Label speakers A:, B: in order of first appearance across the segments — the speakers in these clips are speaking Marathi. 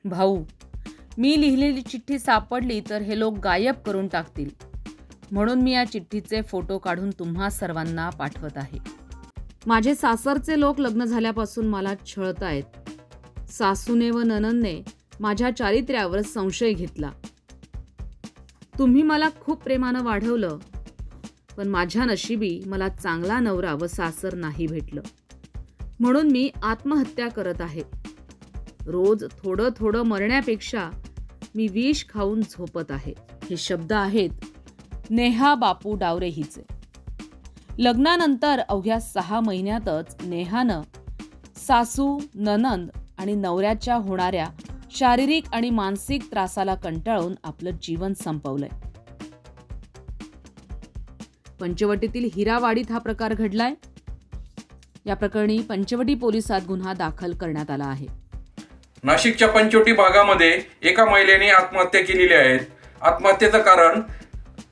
A: भाऊ, मी लिहिलेली चिठ्ठी सापडली तर हे लोक गायब करून टाकतील. म्हणून मी या चिठ्ठीचे फोटो काढून तुम्हा सर्वांना पाठवत आहे. माझे सासरचे लोक लग्न झाल्यापासून मला छळतायत. सासूने व नणंदने माझ्या चारित्र्यावर संशय घेतला. तुम्ही मला खूप प्रेमानं वाढवलं, पण माझ्या नशिबी मला चांगला नवरा व सासर नाही भेटलं. म्हणून मी आत्महत्या करत आहे. रोज थोडं थोडं मरण्यापेक्षा मी विष खाऊन झोपत आहे. हे शब्द आहेत नेहा बापू डावरे हिचे. लग्नानंतर अवघ्या 6 महिन्यातच नेहानं सासू, नणंद आणि नवऱ्याच्या होणाऱ्या शारीरिक आणि मानसिक त्रासाला कंटाळून आपलं जीवन संपवलंय. पंचवटीतील हिरावाडीत हा प्रकार घडलाय. या प्रकरणी पंचवटी पोलिसात गुन्हा दाखल करण्यात आला आहे.
B: नाशिकच्या पंचवटी भागामध्ये एका महिलेने आत्महत्या केलेली आहे. आत्महत्येचं कारण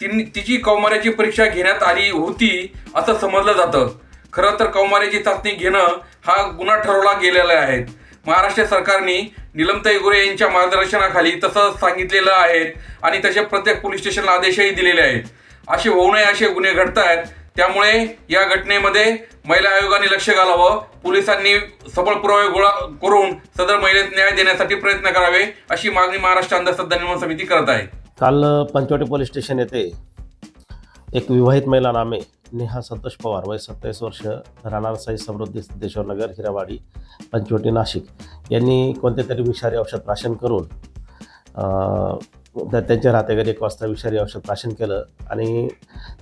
B: तिची कौमार्याची परीक्षा घेण्यात आली होती असं समजलं जातं. खरं तर कौमार्याची चाचणी घेणं हा गुन्हा ठरवला गेलेला आहे. महाराष्ट्र सरकारने निलमताई गोरे यांच्या मार्गदर्शनाखाली तसं सांगितलेलं आहे आणि तसे प्रत्येक पोलीस स्टेशनला आदेशही दिलेले आहेत. असे होऊ नये असे गुन्हे घडत आहेत. त्यामुळे या घटनेमध्ये महिला आयोगाने लक्ष घालावं, पोलिसांनी सबळ पुरावे गोळा करून सदर महिलेस न्याय देण्यासाठी प्रयत्न करावे अशी मागणी महाराष्ट्र अंधश्रद्धा निर्मूलन समिती करत आहे.
C: काल पंचवटी पोलीस स्टेशन येथे एक विवाहित महिला नामे नेहा संतोष पवार, वय 27 वर्ष, राहणार साई समृद्धी सिद्धेश्वरनगर, हिरावाडी, पंचवटी, नाशिक यांनी कोणते तरी विषारी औषध प्राशन करून त्यांच्या राहत्या घरी 1 वाजता विषारी औषध प्राशन केलं आणि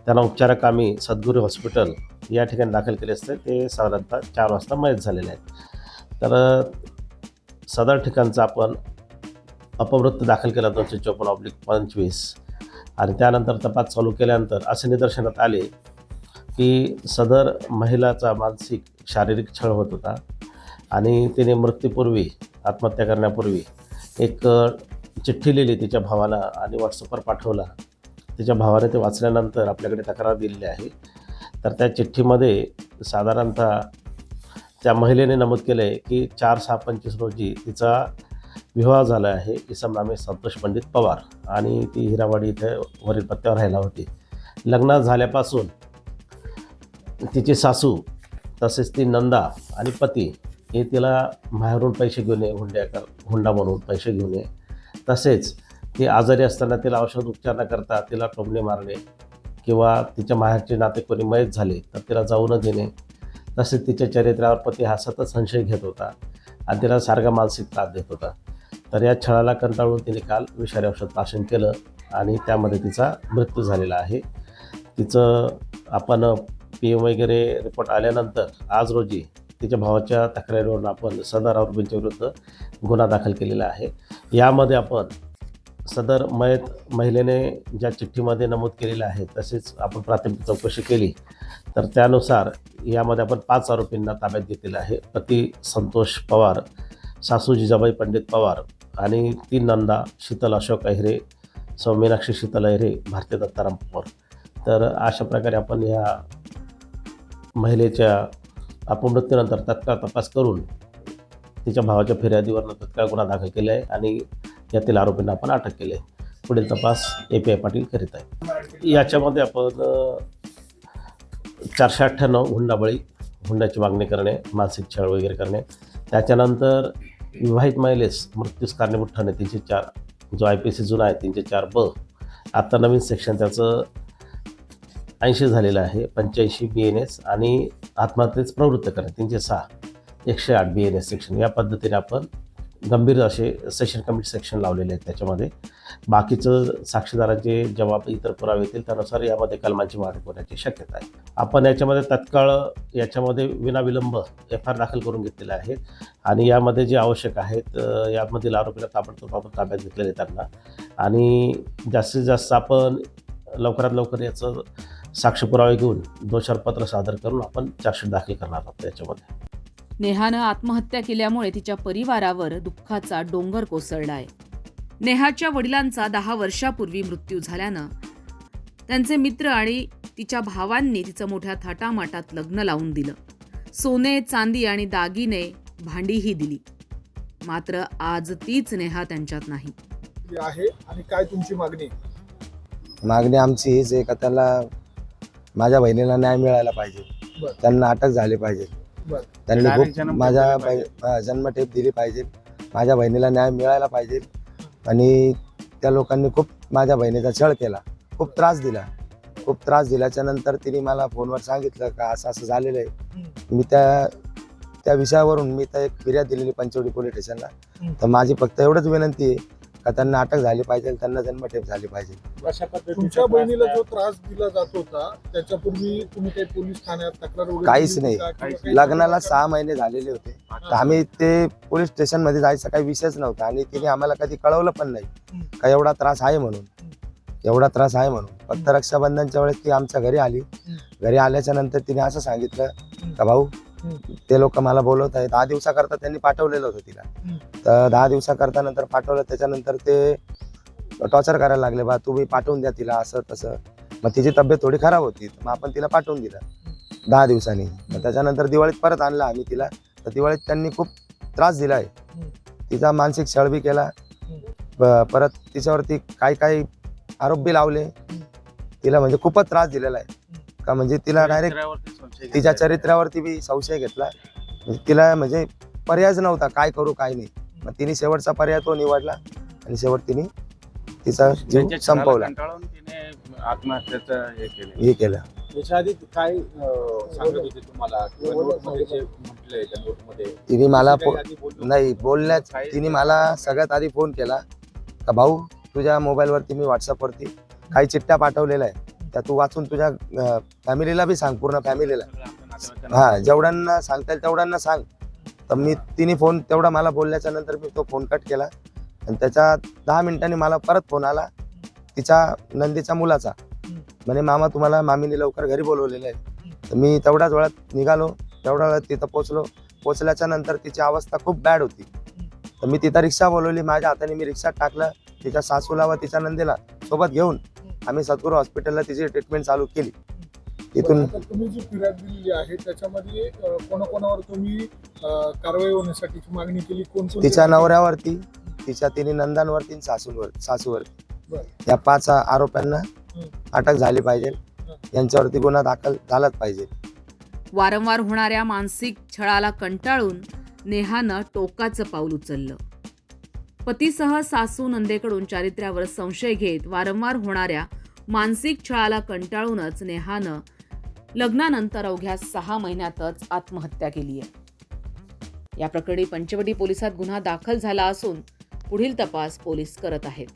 C: त्यांना उपचाराकामी सद्गुरू हॉस्पिटल या ठिकाणी दाखल केले असते. ते साधारणतः 4 वाजता मयत झालेले आहेत. तर सदर ठिकाणचा आपण अपमृत्यू दाखल केला 254/25 आणि त्यानंतर तपास चालू केल्यानंतर असे निदर्शनात आले की सदर महिलाचा मानसिक शारीरिक छळ होत होता आणि तिने मृत्यूपूर्वी, आत्महत्या करण्यापूर्वी एक चिठ्ठी लिहिली तिच्या भावाला आणि व्हॉट्सअपवर पाठवला. तिच्या भावाने ते वाचल्यानंतर आपल्याकडे तक्रार दिलेली आहे. तर त्या चिठ्ठीमध्ये साधारणतः त्या महिलेने नमूद केलं आहे की 4/6/25 रोजी तिचा विवाह झाला आहे. इसम नामे संतोष पंडित पवार आणि ती हिरावाडी इथे वरील पत्त्यावर राहायला होती. लग्न झाल्यापासून तिची सासू तसेच ती नंदा आणि पती हे तिला माहेरून पैसे घेऊन ये, हुंडा म्हणून पैसे घेऊन ये, तसेच ती आजारी असताना तिला औषध उपचार न करता तिला टोमणे मारणे किंवा तिच्या माहेरचे नाते कोणी मयत झाले तर तिला जाऊ न देणे, तसेच तिच्या चरित्रावर पती हा सतत संशय घेत होता आणि तिला सारखा मानसिक त्रास देत होता. तर या छळाला कंटाळून तिने काल विषारी औषध प्राशन केलं आणि त्यामध्ये तिचा मृत्यू झालेला आहे. तिचं आपण PM वगैरे रिपोर्ट आल्यानंतर आज रोजी तिच्या भावाच्या तक्रारीवरून आपण सदर आरोपींच्या विरुद्ध गुन्हा दाखल केलेला आहे. यामध्ये आपण सदर मयत महिलेने ज्या चिठ्ठीमध्ये नमूद केलेलं आहे तसेच आपण प्राथमिक चौकशी केली तर त्यानुसार यामध्ये आपण 5 आरोपींना ताब्यात घेतलेलं आहे. पती संतोष पवार, सासू जिजाबाई पंडित पवार आणि 3 नंदा शीतल अशोक अहिरे, सौ मीनाक्षी शीतल अहिरे, भारती दत्ताराम पवार. तर अशा प्रकारे आपण या महिलेच्या अपमृत्यूनंतर तत्काळ तपास करून तिच्या भावाच्या फिर्यादीवरनं तत्काळ गुन्हा दाखल केला आहे आणि यातील आरोपींना आपण अटक केली आहे. पुढील तपास API पाटील करीत आहे. याच्यामध्ये आपण 498 हुंडाबळी, हुंड्याची मागणी करणे, मानसिक छळ वगैरे करणे, त्याच्यानंतर विवाहित महिलेस मृत्यूस कारणीभूत ठरणे 304, जो IPC जुना आहे 304B, आता नवीन सेक्शन त्याचं 80 झालेलं आहे, 85 BNS आणि आत्महत्येस प्रवृत्त करणे 306, 108 BNS सेक्शन. या पद्धतीने आपण गंभीर असे सेशन कमिटी सेक्शन लावलेले आहेत. त्याच्यामध्ये बाकीचं साक्षीदारांचे जबाब, इतर पुरावे येतील त्यानुसार यामध्ये कलमांची वाढ होण्याची शक्यता आहे. आपण याच्यामध्ये तत्काळ याच्यामध्ये विनाविलंब FIR दाखल करून घेतलेले आहेत आणि यामध्ये जे आवश्यक आहेत यामधील आरोपीला ताबडतोब आपण ताब्यात घेतलेले त्यांना आणि जास्तीत जास्त आपण लवकरात लवकर याचं साक्ष पुरावे घेऊन दोषारोपपत्र सादर करून आपण चार्जशीट दाखल करणार आहोत. त्याच्यामध्ये
A: नेहानं आत्महत्या केल्यामुळे तिच्या परिवारावर दुःखाचा डोंगर कोसळला आहे. नेहाच्या वडिलांचा 10 वर्षापूर्वी मृत्यू झाल्यानं त्यांचे मित्र आणि तिच्या भावांनी तिचं मोठ्या थाटामाटात लग्न लावून दिलं. सोने, चांदी आणि दागिने, भांडीही दिली. मात्र आज तीच नेहा त्यांच्यात नाही.
D: आहे आणि काय तुमची मागणी?
E: मागणी आमची हीच आहे का त्याला माझ्या बहिणीला न्याय मिळायला पाहिजे.
D: बर.
E: त्यांना अटक झाली पाहिजे.
D: बर.
E: त्यांनी खूप माझ्या जन्मठेप दिली पाहिजे. माझ्या बहिणीला न्याय मिळायला पाहिजे. आणि त्या लोकांनी खूप माझ्या बहिणीचा छळ केला, खूप त्रास दिला. खूप त्रास दिल्याच्या नंतर तिने मला फोनवर सांगितलं का असं असं झालेलं आहे. मी त्या विषयावरून मी तर एक फिर्याद दिलेली पंचवटी पोलीस स्टेशनला. तर माझी फक्त एवढंच विनंती आहे का त्यांना अटक झाली पाहिजे, त्यांना जन्मठेप झाली पाहिजे.
D: तुमच्या बहिणीला जो त्रास दिला जात होता त्याच्यापूर्वी तुम्ही काही पोलीस ठाण्यात तक्रार वगैरे
E: काहीच
D: दिली
E: नाही.
D: होती का? किंवा काही
E: लग्नाला 6 महिने झालेले होते. तर आम्ही ते पोलीस स्टेशनमध्ये जायचा काही विषयच नव्हता आणि तिने आम्हाला कधी कळवलं पण नाही का एवढा त्रास आहे म्हणून. एवढा त्रास आहे म्हणून फक्त रक्षाबंधनच्या वेळेस ती आमच्या घरी आली. घरी आल्याच्या नंतर तिने असं सांगितलं का भाऊ ते लोक मला बोलवत आहेत. 10 दिवसाकरता त्यांनी पाठवलेलं होतं तिला. तर 10 दिवसाकरता नंतर पाठवलं. त्याच्यानंतर ते टॉर्चर करायला लागले, बा तुम्ही पाठवून द्या तिला असं तसं. मग तिची तब्येत थोडी खराब होती, मग आपण तिला पाठवून दिलं 10 दिवसांनी. मग त्याच्यानंतर दिवाळीत परत आणलं आम्ही तिला. तर दिवाळीत त्यांनी खूप त्रास दिला आहे. तिचा मानसिक छळ बी केला. परत तिच्यावरती काही आरोप बी लावले. तिला म्हणजे खूपच त्रास दिलेला आहे का म्हणजे तिला डायरेक्ट तिच्या चरित्र्यावरती बी संशय घेतला. म्हणजे तिला म्हणजे पर्यायच नव्हता काय करू काय नाही. मग तिने शेवटचा पर्याय तो निवडला आणि शेवट तिने तिचा जीव संपवला. हे केलं.
F: याच्या आधी काय सांगत होते तुम्हाला किंवा नोटमध्ये जे म्हटलंय त्या नोटमध्ये
E: तिने मला
F: काही आधी बोललो?
E: नाही बोलण्याच तिने मला सगळ्यात आधी फोन केला का भाऊ तुझ्या मोबाईलवरती मी व्हॉट्सअपवरती काही चिठ्ठ्या पाठवलेल्या आहे, त्या तू वाचून तुझ्या फॅमिलीला बी सांग, पूर्ण फॅमिलीला. हा जेवढ्यांना सांगता येईल तेवढ्यांना सांग. तर तिने फोन तेवढा मला बोलल्याच्या नंतर मी तो फोन कट केला. आणि त्याच्या 10 मिनिटांनी मला परत फोन आला तिच्या नंदीच्या मुलाचा. म्हणे मामा तुम्हाला मामीने लवकर घरी बोलवलेलं आहे. तर मी तेवढ्याच वेळात निघालो. तेवढ्या वेळात तिथं पोचल्याच्या नंतर तिची अवस्था खूप बॅड होती. तर मी तिथं रिक्षा बोलवली. माझ्या हाताने मी रिक्षात टाकलं. तिच्या सासूला व तिच्या नंदीला सोबत घेऊन आम्ही सद्गुरू हॉस्पिटलला तिची ट्रीटमेंट चालू केली. तिथून
D: आता तुम्ही जी फिर्याद दिलेली आहे त्याच्यामध्ये कोणाकोणावर तुम्ही कारवाई होण्यासाठीची मागणी केली? कोण
E: तिच्या नवऱ्यावरती, तिच्या 3 नंदांवरती, सासूवरती
D: बरं.
E: या 5 आरोप्यांना अटक झाली पाहिजे. यांच्यावरती गुन्हा दाखल झालाच पाहिजे.
A: वारंवार होणाऱ्या मानसिक छळाला कंटाळून नेहानं टोकाचं पाऊल उचललं. पतीसह सासू नंदेकडून चारित्र्यावर संशय घेत वारंवार होणाऱ्या मानसिक छळाला कंटाळूनच नेहानं लग्नानंतर अवघ्या 6 महिन्यातच आत्महत्या केली आहे. या प्रकरणी पंचवटी पोलिसात गुन्हा दाखल झाला असून पुढील तपास पोलीस करत आहेत.